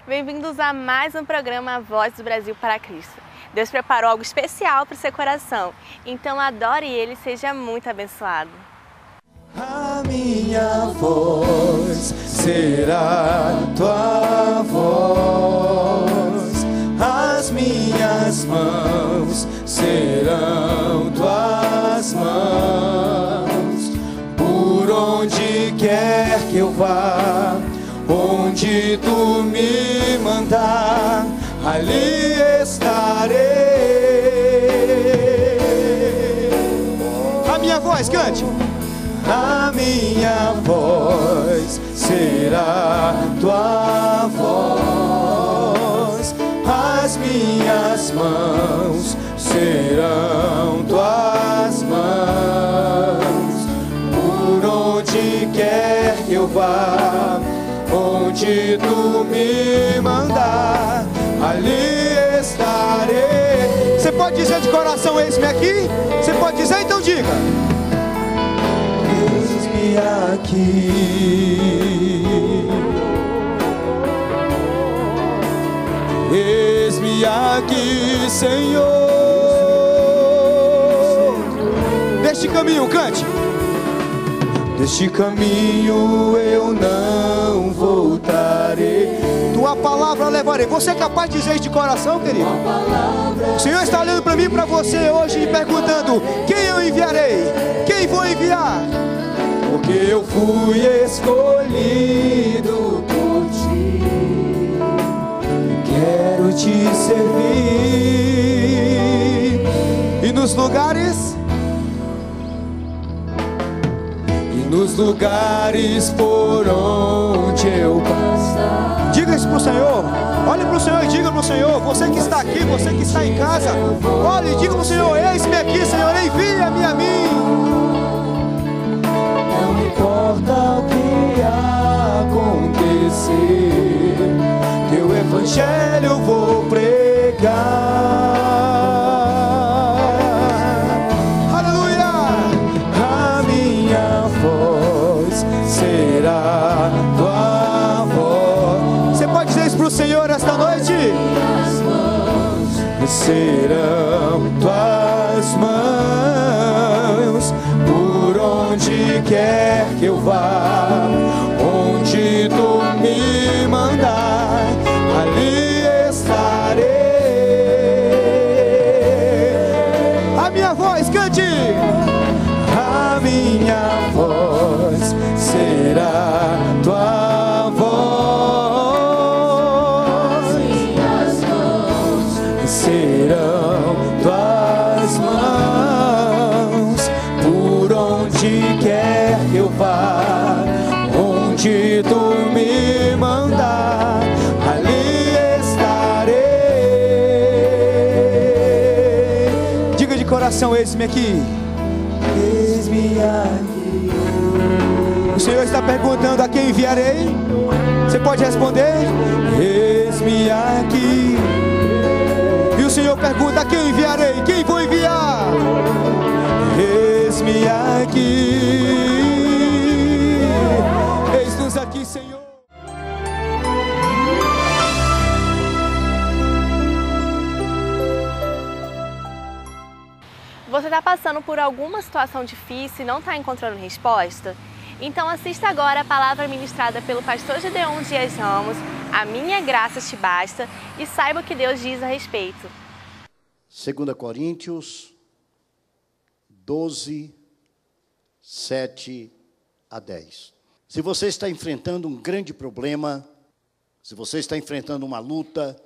Bem-vindos a mais um programa A Voz do Brasil para Cristo. Deus preparou algo especial para o seu coração, então adore Ele e seja muito abençoado. A minha voz será tua voz, as minhas mãos serão tuas mãos, por onde quer que eu vá, onde tu me mandar, ali estarei. A minha voz, cante. A minha voz será tua voz, as minhas mãos serão tuas mãos, por onde quer que eu vá, onde tu me mandar, ali estarei. Você pode dizer de coração, eis-me aqui? Você pode dizer? Então diga. Eis-me aqui, eis-me aqui, Senhor. Deste caminho, cante. Deste caminho eu não voltarei, tua palavra levarei. Você é capaz de dizer isso de coração, querido? O Senhor está olhando para mim e para você hoje e perguntando: quem eu enviarei? Quem vou enviar? Porque eu fui escolhido por ti, quero te servir. E nos lugares por onde eu passar, diga isso para o Senhor. Olhe para o Senhor e diga para o Senhor. Você que está aqui, você que está em casa, olhe e diga para o Senhor: eis-me aqui, Senhor, envia-me a mim. Não importa o que acontecer, teu evangelho eu vou pregar. Aleluia! A minha voz será tua voz. Você pode dizer isso para o Senhor esta noite? Minhas mãos serão tuas mãos, por onde quer que eu vá, onde tu me mandar, ali estarei. A minha voz, cante. A minha voz será tua voz, minhas mãos serão tuas mãos, por onde quer que eu vá, onde tu me mandar, ali estarei. Diga de coração: eis-me aqui, eis-me aqui. O Senhor está perguntando: a quem enviarei? Você pode responder: eis-me aqui. E o Senhor pergunta: a quem enviarei? Quem vou enviar? Eis-me aqui, eis-nos aqui, Senhor. Você está passando por alguma situação difícil e não está encontrando resposta? Então assista agora a palavra ministrada pelo pastor Gideon Dias Ramos, A Minha Graça Te Basta, e saiba o que Deus diz a respeito. 2 Coríntios 12, 7 a 10. Se você está enfrentando um grande problema, se você está enfrentando uma luta,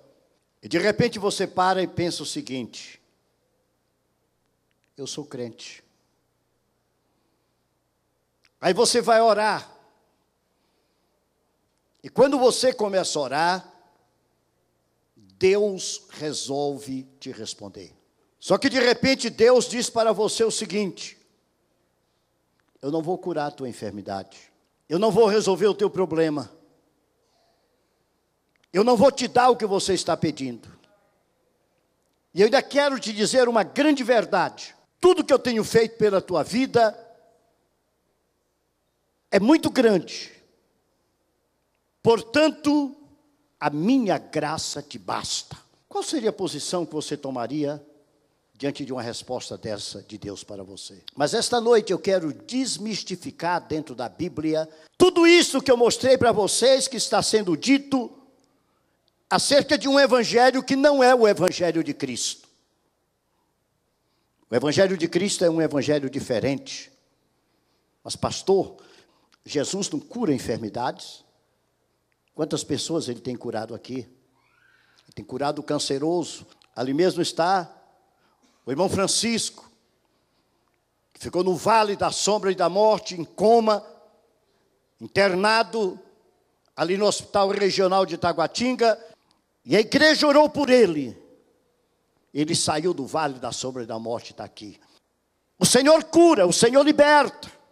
e de repente você para e pensa o seguinte: eu sou crente. Aí você vai orar. E quando você começa a orar, Deus resolve te responder. Só que de repente Deus diz para você o seguinte: eu não vou curar a tua enfermidade, eu não vou resolver o teu problema, eu não vou te dar o que você está pedindo. E eu ainda quero te dizer uma grande verdade: tudo que eu tenho feito pela tua vida é muito grande. Portanto, a minha graça te basta. Qual seria a posição que você tomaria diante de uma resposta dessa de Deus para você? Mas esta noite eu quero desmistificar dentro da Bíblia tudo isso que eu mostrei para vocês que está sendo dito acerca de um evangelho que não é o evangelho de Cristo. O evangelho de Cristo é um evangelho diferente. Mas pastor, Jesus não cura enfermidades? Quantas pessoas ele tem curado aqui? Ele tem curado o canceroso. Ali mesmo está o irmão Francisco, que ficou no vale da sombra e da morte, em coma, internado ali no Hospital Regional de Taguatinga, e a igreja orou por ele. Ele saiu do vale da sombra e da morte e está aqui. O Senhor cura, o Senhor liberta.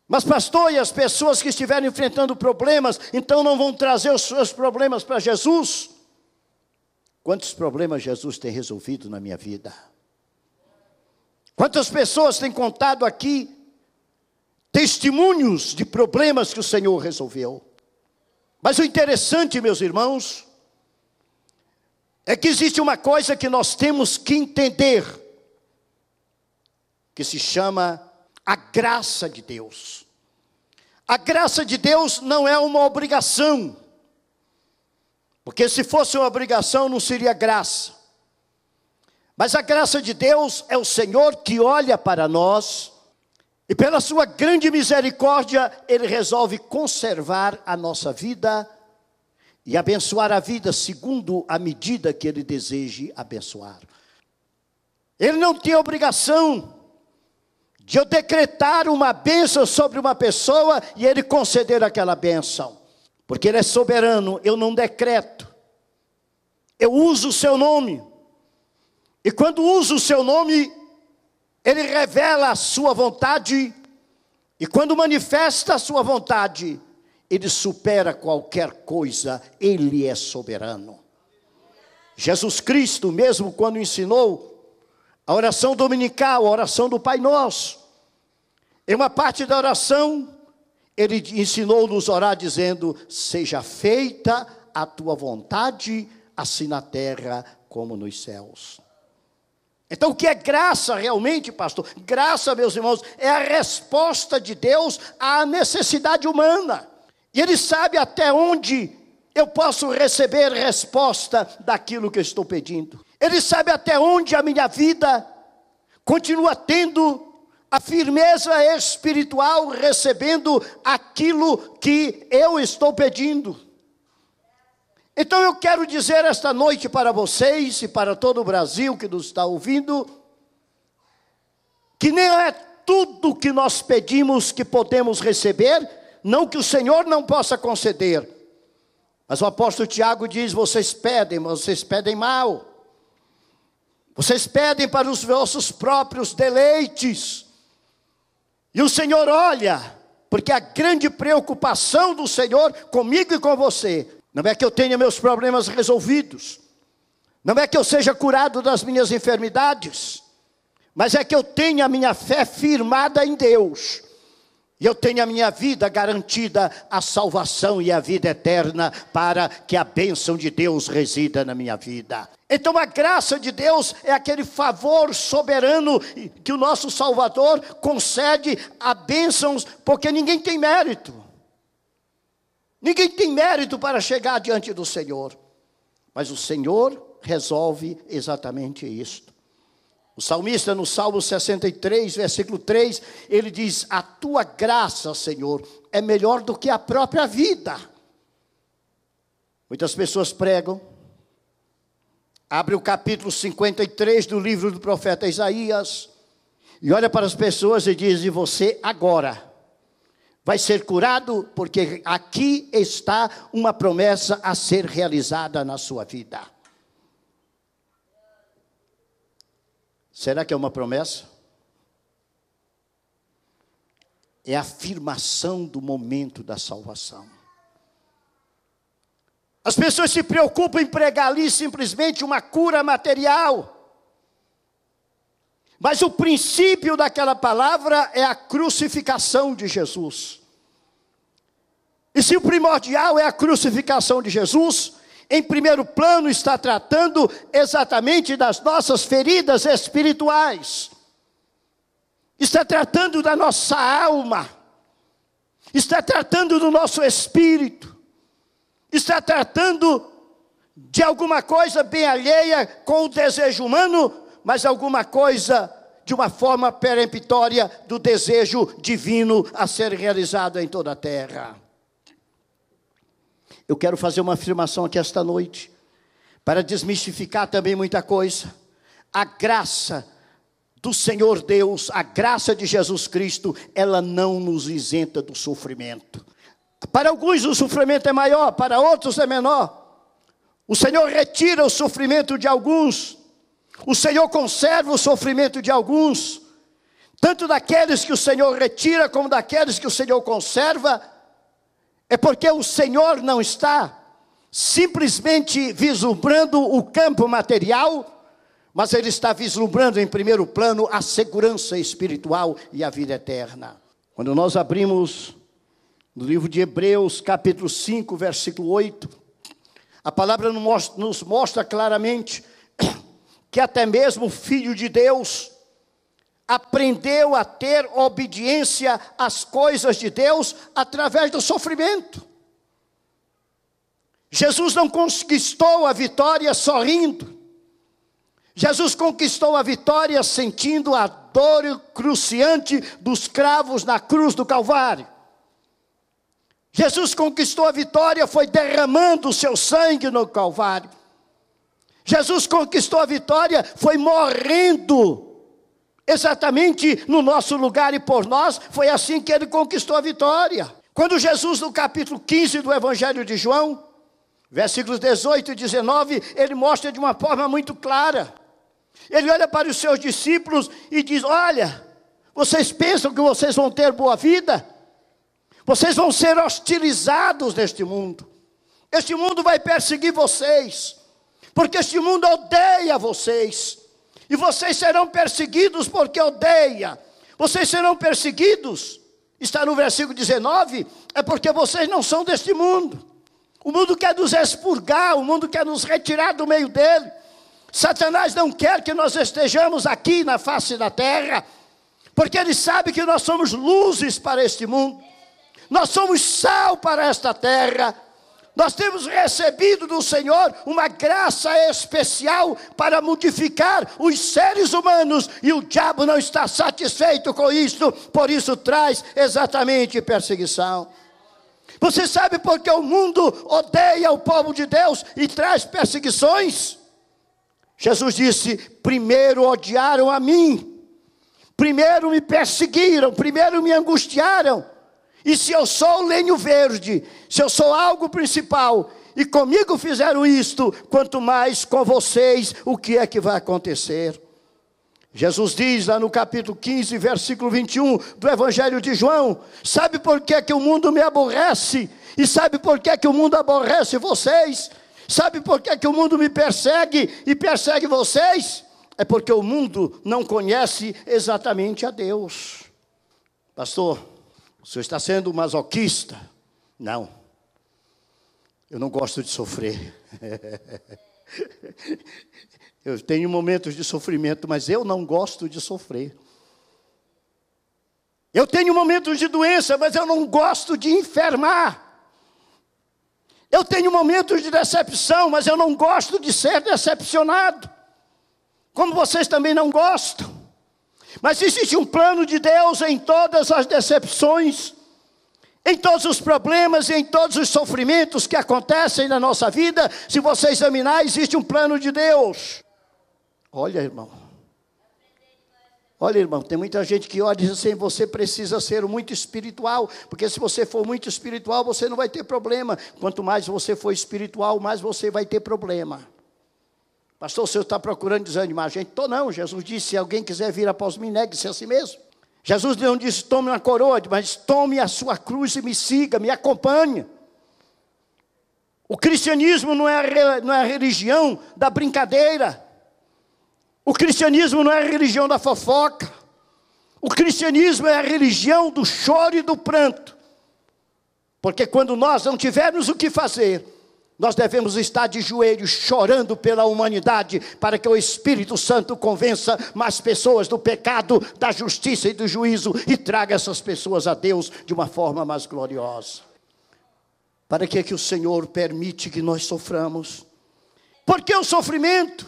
Mas pastor, e as pessoas que estiverem enfrentando problemas, então não vão trazer os seus problemas para Jesus? Quantos problemas Jesus tem resolvido na minha vida? Quantas pessoas têm contado aqui testemunhos de problemas que o Senhor resolveu? Mas o interessante, meus irmãos, é que existe uma coisa que nós temos que entender, que se chama a graça de Deus. A graça de Deus não é uma obrigação, porque se fosse uma obrigação não seria graça. Mas a graça de Deus é o Senhor que olha para nós e pela sua grande misericórdia Ele resolve conservar a nossa vida e abençoar a vida segundo a medida que Ele deseje abençoar. Ele não tem obrigação de eu decretar uma bênção sobre uma pessoa e Ele conceder aquela bênção. Porque Ele é soberano, eu não decreto. Eu uso o seu nome. E quando uso o seu nome, Ele revela a sua vontade. E quando manifesta a sua vontade, Ele supera qualquer coisa. Ele é soberano. Jesus Cristo, mesmo quando ensinou a oração dominical, a oração do Pai Nosso, em uma parte da oração, Ele ensinou-nos a orar dizendo: seja feita a tua vontade, assim na terra como nos céus. Então o que é graça realmente, pastor? Graça, meus irmãos, é a resposta de Deus à necessidade humana. E Ele sabe até onde eu posso receber resposta daquilo que eu estou pedindo. Ele sabe até onde a minha vida continua tendo a firmeza espiritual, recebendo aquilo que eu estou pedindo. Então eu quero dizer esta noite para vocês e para todo o Brasil que nos está ouvindo, que nem é tudo que nós pedimos que podemos receber, não que o Senhor não possa conceder. Mas o apóstolo Tiago diz: vocês pedem, mas vocês pedem mal. Vocês pedem para os vossos próprios deleites. E o Senhor olha, porque a grande preocupação do Senhor comigo e com você, não é que eu tenha meus problemas resolvidos, não é que eu seja curado das minhas enfermidades, mas é que eu tenha a minha fé firmada em Deus. E eu tenho a minha vida garantida, a salvação e a vida eterna, para que a bênção de Deus resida na minha vida. Então a graça de Deus é aquele favor soberano que o nosso Salvador concede a bênçãos, porque ninguém tem mérito. Ninguém tem mérito para chegar diante do Senhor. Mas o Senhor resolve exatamente isto. O salmista, no Salmo 63, versículo 3, ele diz: a tua graça, Senhor, é melhor do que a própria vida. Muitas pessoas pregam, abre o capítulo 53 do livro do profeta Isaías, e olha para as pessoas e diz: e você agora vai ser curado, porque aqui está uma promessa a ser realizada na sua vida. Será que é uma promessa? É a afirmação do momento da salvação. As pessoas se preocupam em pregar ali simplesmente uma cura material. Mas o princípio daquela palavra é a crucificação de Jesus. E se o primordial é a crucificação de Jesus, em primeiro plano está tratando exatamente das nossas feridas espirituais. Está tratando da nossa alma. Está tratando do nosso espírito. Está tratando de alguma coisa bem alheia com o desejo humano, mas alguma coisa de uma forma peremptória do desejo divino a ser realizado em toda a terra. Eu quero fazer uma afirmação aqui esta noite, para desmistificar também muita coisa. A graça do Senhor Deus, a graça de Jesus Cristo, ela não nos isenta do sofrimento. Para alguns o sofrimento é maior, para outros é menor. O Senhor retira o sofrimento de alguns, o Senhor conserva o sofrimento de alguns, tanto daqueles que o Senhor retira, como daqueles que o Senhor conserva. É porque o Senhor não está simplesmente vislumbrando o campo material, mas Ele está vislumbrando em primeiro plano a segurança espiritual e a vida eterna. Quando nós abrimos no livro de Hebreus, capítulo 5, versículo 8, a palavra nos mostra claramente que até mesmo o Filho de Deus aprendeu a ter obediência às coisas de Deus através do sofrimento. Jesus não conquistou a vitória sorrindo. Jesus conquistou a vitória sentindo a dor cruciante dos cravos na cruz do Calvário. Jesus conquistou a vitória foi derramando o seu sangue no Calvário. Jesus conquistou a vitória foi morrendo exatamente no nosso lugar e por nós. Foi assim que Ele conquistou a vitória. Quando Jesus, no capítulo 15 do Evangelho de João, versículos 18 e 19, Ele mostra de uma forma muito clara. Ele olha para os seus discípulos e diz: olha, vocês pensam que vocês vão ter boa vida? Vocês vão ser hostilizados neste mundo. Este mundo vai perseguir vocês, porque este mundo odeia vocês. E vocês serão perseguidos porque odeia. Vocês serão perseguidos, está no versículo 19, é porque vocês não são deste mundo. O mundo quer nos expurgar, o mundo quer nos retirar do meio dele. Satanás não quer que nós estejamos aqui na face da terra, porque ele sabe que nós somos luzes para este mundo. Nós somos sal para esta terra. Nós temos recebido do Senhor uma graça especial para modificar os seres humanos. E o diabo não está satisfeito com isso, por isso traz exatamente perseguição. Você sabe por que o mundo odeia o povo de Deus e traz perseguições? Jesus disse: primeiro odiaram a mim, primeiro me perseguiram, primeiro me angustiaram. E se eu sou o lenho verde, se eu sou algo principal, e comigo fizeram isto, quanto mais com vocês, o que é que vai acontecer? Jesus diz lá no capítulo 15, versículo 21 do Evangelho de João: sabe por que o mundo me aborrece? E sabe por que o mundo aborrece vocês? Sabe por que o mundo me persegue e persegue vocês? É porque o mundo não conhece exatamente a Deus. Pastor, o senhor está sendo masoquista? Não. Eu não gosto de sofrer. Eu tenho momentos de sofrimento, mas eu não gosto de sofrer. Eu tenho momentos de doença, mas eu não gosto de enfermar. Eu tenho momentos de decepção, mas eu não gosto de ser decepcionado. Como vocês também não gostam. Mas existe um plano de Deus em todas as decepções, em todos os problemas, em todos os sofrimentos que acontecem na nossa vida. Se você examinar, existe um plano de Deus. Olha, irmão. Olha, irmão, tem muita gente que olha e diz assim: você precisa ser muito espiritual, porque se você for muito espiritual, você não vai ter problema. Quanto mais você for espiritual, mais você vai ter problema. Pastor, o senhor está procurando desanimar a gente? Estou não. Jesus disse: se alguém quiser vir após mim, negue-se a si mesmo. Jesus não disse: tome uma coroa, mas tome a sua cruz e me siga, me acompanhe. O cristianismo não é a religião da brincadeira. O cristianismo não é a religião da fofoca. O cristianismo é a religião do choro e do pranto. Porque quando nós não tivermos o que fazer, nós devemos estar de joelhos chorando pela humanidade, para que o Espírito Santo convença mais pessoas do pecado, da justiça e do juízo, e traga essas pessoas a Deus de uma forma mais gloriosa. Para que o Senhor permite que nós soframos? Porque o sofrimento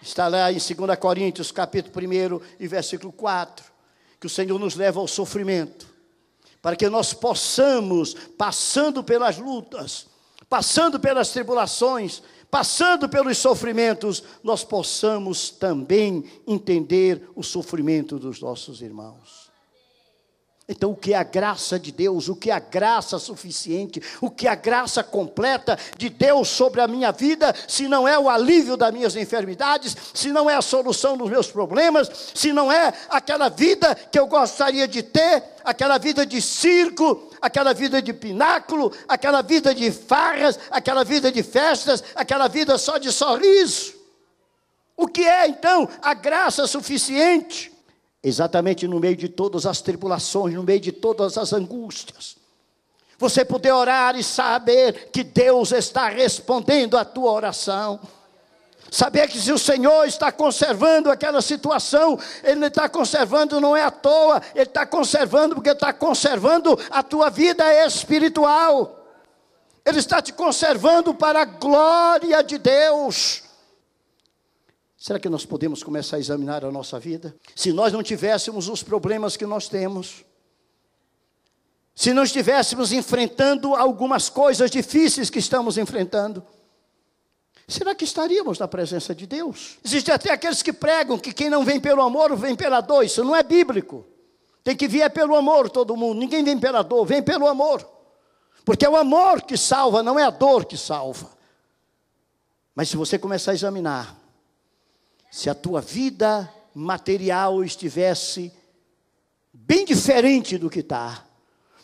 está lá em 2 Coríntios, capítulo 1 e versículo 4, que o Senhor nos leva ao sofrimento, para que nós possamos, passando pelas lutas, passando pelas tribulações, passando pelos sofrimentos, nós possamos também entender o sofrimento dos nossos irmãos. Então, o que é a graça de Deus, o que é a graça suficiente, o que é a graça completa de Deus sobre a minha vida, se não é o alívio das minhas enfermidades, se não é a solução dos meus problemas, se não é aquela vida que eu gostaria de ter, aquela vida de circo, aquela vida de pináculo, aquela vida de farras, aquela vida de festas, aquela vida só de sorriso. O que é então a graça suficiente? Exatamente no meio de todas as tribulações, no meio de todas as angústias, você poder orar e saber que Deus está respondendo a tua oração. Saber que se o Senhor está conservando aquela situação, Ele está conservando não é à toa, Ele está conservando porque está conservando a tua vida espiritual. Ele está te conservando para a glória de Deus. Será que nós podemos começar a examinar a nossa vida? Se nós não tivéssemos os problemas que nós temos, se não estivéssemos enfrentando algumas coisas difíceis que estamos enfrentando, será que estaríamos na presença de Deus? Existem até aqueles que pregam que quem não vem pelo amor, vem pela dor. Isso não é bíblico. Tem que vir pelo amor todo mundo. Ninguém vem pela dor, vem pelo amor. Porque é o amor que salva, não é a dor que salva. Mas se você começar a examinar, se a tua vida material estivesse bem diferente do que está,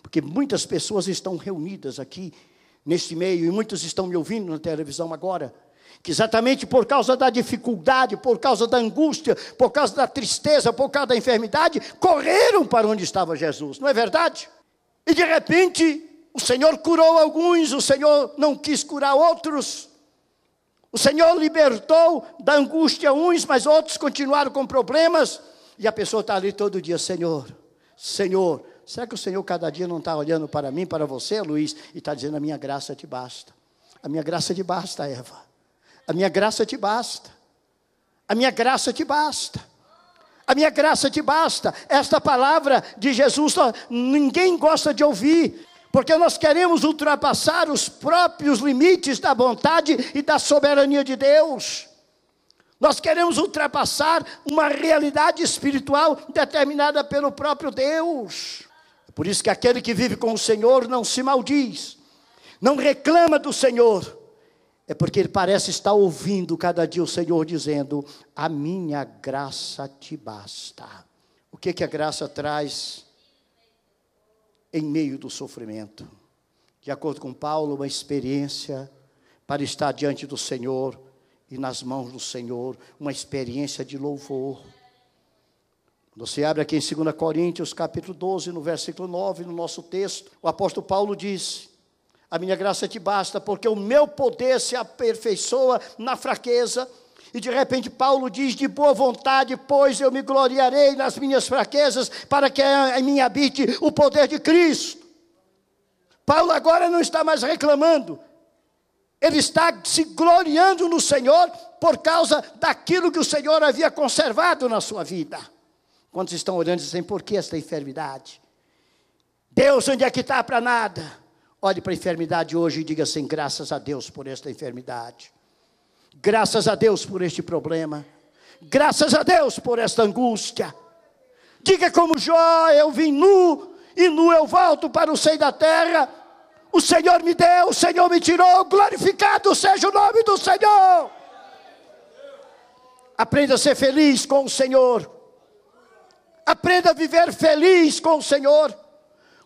porque muitas pessoas estão reunidas aqui, neste meio, e muitos estão me ouvindo na televisão agora, que exatamente por causa da dificuldade, por causa da angústia, por causa da tristeza, por causa da enfermidade, correram para onde estava Jesus, não é verdade? E de repente, o Senhor curou alguns, o Senhor não quis curar outros, o Senhor libertou da angústia uns, mas outros continuaram com problemas, e a pessoa está ali todo dia: Senhor, Senhor. Será que o Senhor cada dia não está olhando para mim, para você, Luiz, e está dizendo: a minha graça te basta, a minha graça te basta, Eva, a minha graça te basta, a minha graça te basta, a minha graça te basta. Esta palavra de Jesus ninguém gosta de ouvir, porque nós queremos ultrapassar os próprios limites da vontade e da soberania de Deus. Nós queremos ultrapassar uma realidade espiritual determinada pelo próprio Deus. Por isso que aquele que vive com o Senhor não se maldiz, não reclama do Senhor. É porque ele parece estar ouvindo cada dia o Senhor dizendo: a minha graça te basta. O que a graça traz em meio do sofrimento? De acordo com Paulo, uma experiência para estar diante do Senhor e nas mãos do Senhor, uma experiência de louvor. Você abre aqui em 2 Coríntios, capítulo 12, no versículo 9, no nosso texto, o apóstolo Paulo diz: a minha graça te basta, porque o meu poder se aperfeiçoa na fraqueza. E de repente Paulo diz: de boa vontade, pois eu me gloriarei nas minhas fraquezas, para que em mim habite o poder de Cristo. Paulo agora não está mais reclamando, ele está se gloriando no Senhor, por causa daquilo que o Senhor havia conservado na sua vida. Quantos estão orando e dizem: por que esta enfermidade? Deus, onde é que está para nada? Olhe para a enfermidade hoje e diga assim: graças a Deus por esta enfermidade. Graças a Deus por este problema. Graças a Deus por esta angústia. Diga como Jó: eu vim nu, e nu eu volto para o seio da terra. O Senhor me deu, o Senhor me tirou. Glorificado seja o nome do Senhor. Aprenda a ser feliz com o Senhor. Aprenda a viver feliz com o Senhor.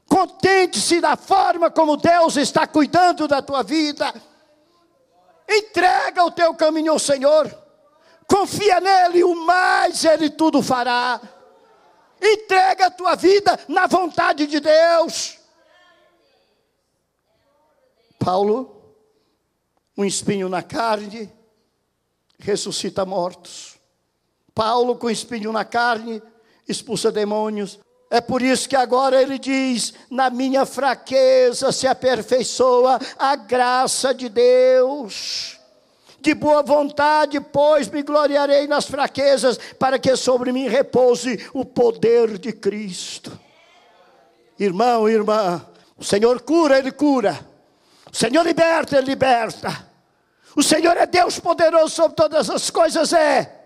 Contente-se da forma como Deus está cuidando da tua vida. Entrega o teu caminho ao Senhor. Confia nele, o mais ele tudo fará. Entrega a tua vida na vontade de Deus. Paulo, um espinho na carne, ressuscita mortos. Paulo, com espinho na carne, expulsa demônios. É por isso que agora ele diz: na minha fraqueza se aperfeiçoa a graça de Deus. De boa vontade, pois, me gloriarei nas fraquezas, para que sobre mim repouse o poder de Cristo. Irmão, irmã, o Senhor cura, Ele cura. O Senhor liberta, Ele liberta. O Senhor é Deus poderoso sobre todas as coisas, é.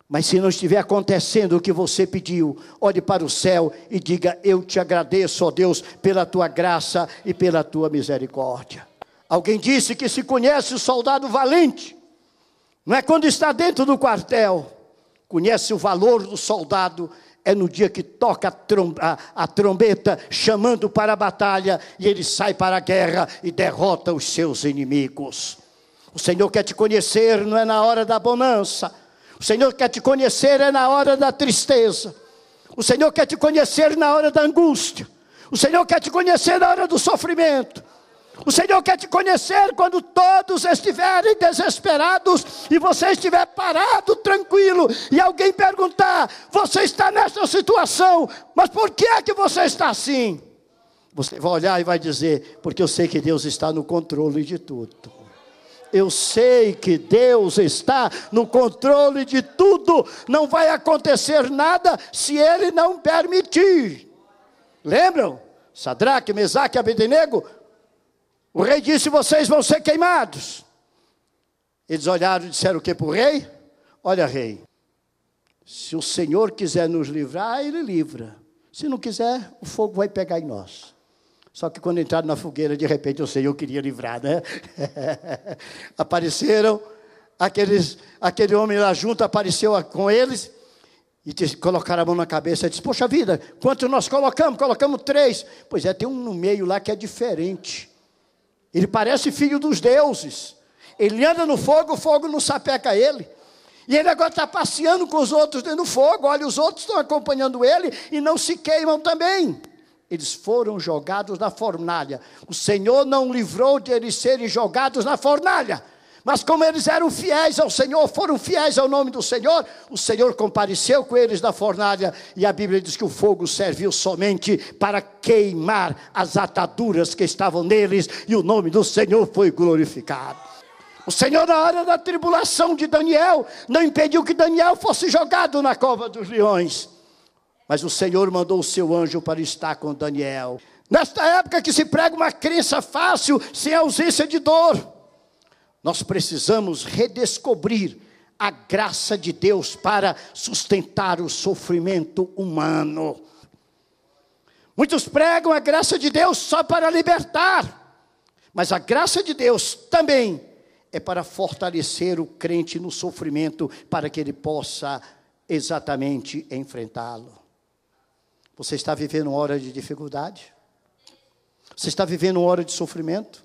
Mas se não estiver acontecendo o que você pediu, olhe para o céu e diga: eu te agradeço, ó Deus, pela tua graça e pela tua misericórdia. Alguém disse que se conhece o soldado valente, não é quando está dentro do quartel. Conhece o valor do soldado é no dia que toca a trombeta, chamando para a batalha, e ele sai para a guerra e derrota os seus inimigos. O Senhor quer te conhecer, não é na hora da bonança. O Senhor quer te conhecer é na hora da tristeza. O Senhor quer te conhecer na hora da angústia. O Senhor quer te conhecer na hora do sofrimento. O Senhor quer te conhecer quando todos estiverem desesperados e você estiver parado, tranquilo, e alguém perguntar: você está nessa situação, mas por que é que você está assim? Você vai olhar e vai dizer: porque eu sei que Deus está no controle de tudo. Eu sei que Deus está no controle de tudo. Não vai acontecer nada se Ele não permitir. Lembram? Sadraque, Mesaque e Abednego? O rei disse: vocês vão ser queimados. Eles olharam e disseram o que para o rei? Olha, rei, se o Senhor quiser nos livrar, Ele livra. Se não quiser, o fogo vai pegar em nós. Só que quando entraram na fogueira, de repente o Senhor queria livrar, né? Apareceram, aquele homem lá junto apareceu com eles, e colocaram a mão na cabeça e disse: poxa vida, quanto nós colocamos? Colocamos 3. Pois é, tem um no meio lá que é diferente. Ele parece filho dos deuses. Ele anda no fogo, o fogo não sapeca ele. E ele agora está passeando com os outros dentro do fogo. Olha, os outros estão acompanhando ele e não se queimam também. Eles foram jogados na fornalha. O Senhor não livrou de eles serem jogados na fornalha. Mas como eles eram fiéis ao Senhor, foram fiéis ao nome do Senhor, o Senhor compareceu com eles na fornalha. E a Bíblia diz que o fogo serviu somente para queimar as ataduras que estavam neles. E o nome do Senhor foi glorificado. O Senhor, na hora da tribulação de Daniel, não impediu que Daniel fosse jogado na cova dos leões. Mas o Senhor mandou o seu anjo para estar com Daniel. Nesta época que se prega uma crença fácil, sem ausência de dor, nós precisamos redescobrir a graça de Deus para sustentar o sofrimento humano. Muitos pregam a graça de Deus só para libertar, mas a graça de Deus também é para fortalecer o crente no sofrimento, para que ele possa exatamente enfrentá-lo. Você está vivendo uma hora de dificuldade? Você está vivendo uma hora de sofrimento?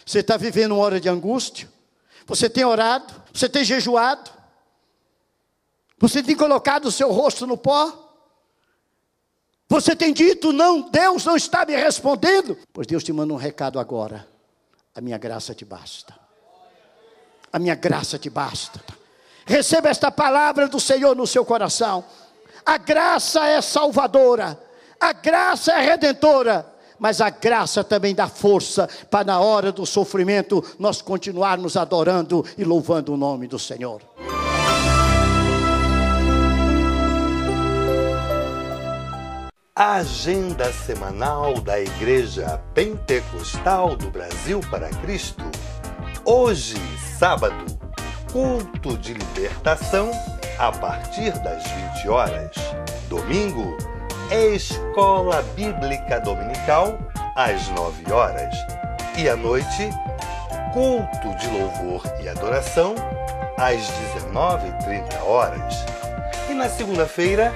Você está vivendo uma hora de angústia? Você tem orado? Você tem jejuado? Você tem colocado o seu rosto no pó? Você tem dito: não, Deus não está me respondendo? Pois Deus te manda um recado agora: a minha graça te basta. A minha graça te basta. Receba esta palavra do Senhor no seu coração. A graça é salvadora, a graça é redentora, mas a graça também dá força para, na hora do sofrimento, nós continuarmos adorando e louvando o nome do Senhor. A agenda semanal da Igreja Pentecostal do Brasil para Cristo. Hoje, sábado, culto de libertação a partir das 20 horas. Domingo, Escola Bíblica Dominical às 9 horas. E à noite, culto de louvor e adoração às 19h30 horas. E na segunda-feira,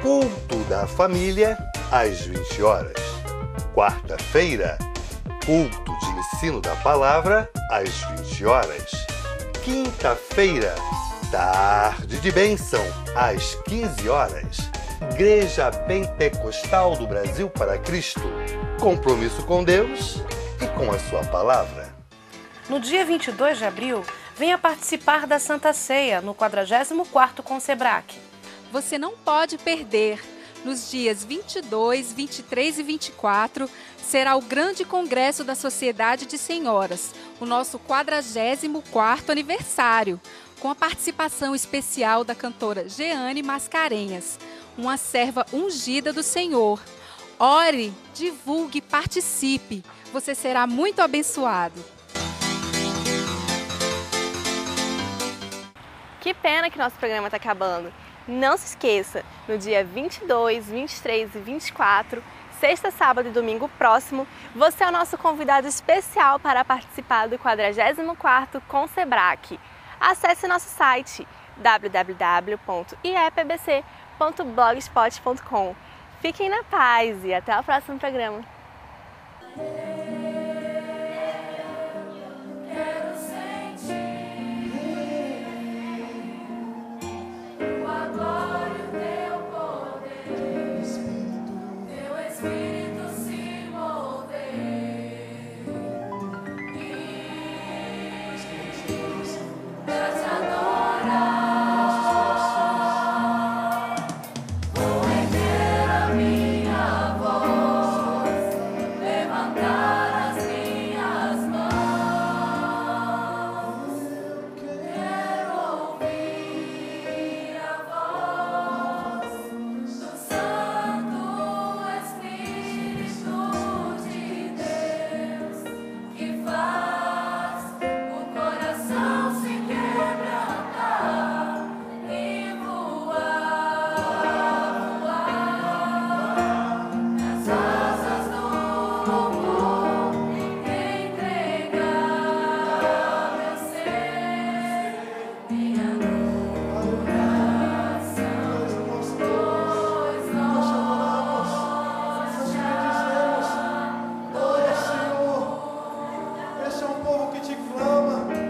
culto da família às 20 horas. Quarta-feira, culto de ensino da palavra às 20 horas. Quinta-feira, tarde de bênção às 15 horas. Igreja Pentecostal do Brasil para Cristo. Compromisso com Deus e com a sua palavra. No dia 22 de abril, venha participar da Santa Ceia no 44º Concebrac. Você não pode perder. Nos dias 22, 23 e 24, será o grande congresso da Sociedade de Senhoras, o nosso 44º aniversário, com a participação especial da cantora Jeane Mascarenhas, uma serva ungida do Senhor. Ore, divulgue, participe. Você será muito abençoado. Que pena que nosso programa está acabando. Não se esqueça, no dia 22, 23 e 24, sexta, sábado e domingo próximo, você é o nosso convidado especial para participar do 44º Concebrac. Acesse nosso site www.iepbc.blogspot.com. Fiquem na paz e até o próximo programa. Esse é um povo que te clama.